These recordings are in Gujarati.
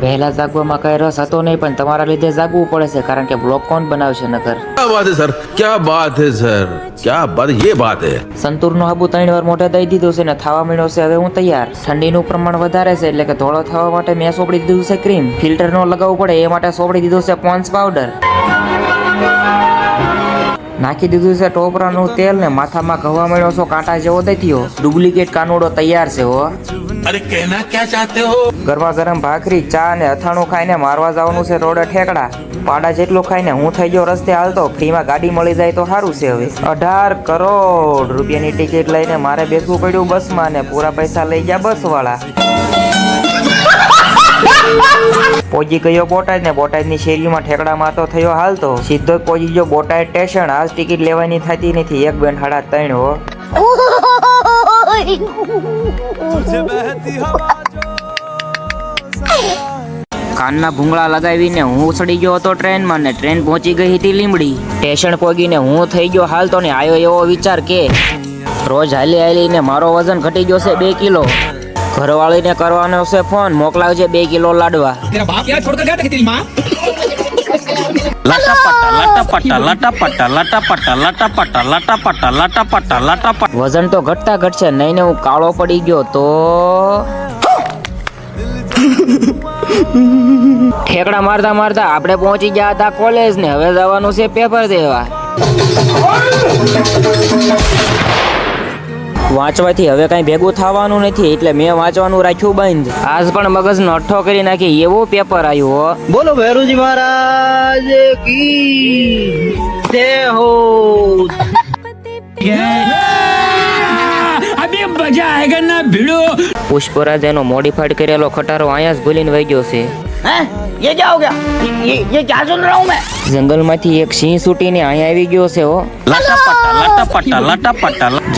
વહેલા જાગવામાં કઈ રસ હતો નહીં, પણ તમારા લીધે જાગવું પડે છે, કારણ કે બ્લોગ કોણ બનાવશે નકર? क्या बात है सर, क्या बात है सर, क्या बात, ये बात है। સંતૂરનો હાબુ 3 વાર મોઢે દઈ દીધો છે ને થાવા માંડ્યો છે. હવે હું તૈયાર. ઠંડીનું પ્રમાણ વધારે છે એટલે કે ધોળો થવા માટે મેં સોપડી દીધું છે ક્રીમ. ફિલ્ટર નો લગાવવું પડે એ માટે સોપડી દીધું છે પોન્સ પાવડર. નાખી દીધું છે ટોપરાનું તેલ ને માથામાં ઘવા માંડ્યો છો કાંટા જેવો દઈ થયો. ડુપ્લિકેટ કાનુડો તૈયાર છે હો. अरे कहना क्या चाहते हो? ગરમા ગરમ ભાખરી ચા ને અથાણું ખાઈને મારવા જવાનું છે રોડે ઠેકડા. પાડા જેટલું ખાઈને હું થઈ ગયો રસ્તે હાલતો. ફ્રીમાં ગાડી મળી જાય તો સારું છે. હવે 18 કરોડ રૂપિયાની ટિકિટ લઈને મારે બેસવું પડ્યું બસમાં ને પૂરા પૈસા લઈ ગયા બસ વાળા. પહોંચી ગયો બોટાદ ને બોટાદની શેરીમાં ઠેકડા મારતો થયો હાલતો. સીધો જ પહોંચી ગયો બોટાદ સ્ટેશન. આજ ટિકિટ લેવાની થતી નથી. 1 બેન 3.5 હો. કાનના ભૂંગળા લગાવીને હું ચડી ગયો હતો ટ્રેનમાં ને ટ્રેન પહોંચી ગઈ હતી લીમડી. સ્ટેશન પહોંચીને હું થઈ ગયો હાલતો ને આવ્યો એવો વિચાર કે રોજ હાલી હાલીને મારો વજન ઘટી ગયો છે 2 કિલો. ઘરવાળીને કરવાનો છે ફોન, મોકલાવજે 2 કિલો લાડવા. વજન તો ઘટતા ઘટશે નહીં ને હું કાળો પડી ગયો તો ઠેકડા મારતા મારતા આપણે પહોંચી ગયા હતા કોલેજ ને હવે જવાનું છે પેપર દેવા. વાંચવાથી હવે કઈ ભેગું થવાનું નથી એટલે મેં વાંચવાનું રાખ્યું બંધ. આજ પણ મગજનો અઠ્ઠો કરી નાખી એવું પેપર આવ્યું હો. બોલો ભૈરુજી મહારાજ કી જય હો. अभी मजा आएगा ना भिड़ो. પુષ્પરાજ એનો મોડિફાઈડ કરેલો ખટારો અહીંયા જ ભૂલીને વહી ગયો છે. हैं ये क्या हो गया? ये क्या सुन रहा हूँ मैं? જંગલમાંથી એક સિંહ છૂટીને અહીંયા આવી ગયો છે હો.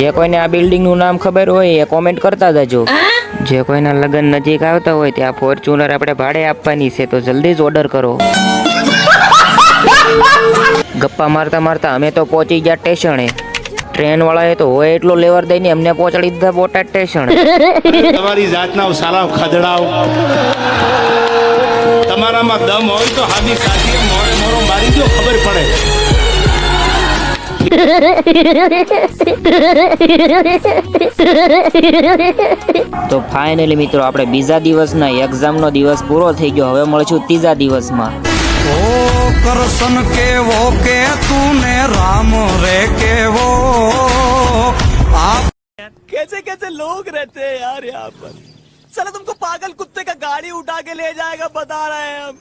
જે કોઈને આ બિલ્ડિંગ નું નામ ખબર હોય એ કોમેન્ટ કરતા જજો. જે કોઈના લગ્ન નજીક આવતા હોય ત્યાં ફોર્ચ્યુનર આપણે ભાડે આપવાની છે તો જલ્દી જ ઓર્ડર કરો. ગપ્પા મારતા મારતા અમે તો પહોંચી ગયા સ્ટેશને. ટ્રેન વાળાએ તો હોય એટલો લેવર દઈને અમને પહોંચાડી દીધા બોટાદ સ્ટેશન. તમારી જાતના સાલા ખદડાવ, તમારામાં દમ હોય તો હાથી સાથી મોરે મોરો મારી દો, ખબર પડે. તો ફાઇનલી મિત્રો આપણે બીજા દિવસના એક્ઝામનો દિવસ પૂરો થઈ ગયો. હવે મળશું ત્રીજા દિવસમાં. करसन के वो के तूने राम रे के वो आप कैसे कैसे लोग रहते हैं यार यहाँ पर. साला तुमको पागल कुत्ते का गाड़ी उठा के ले जाएगा बता रहे हैं हम.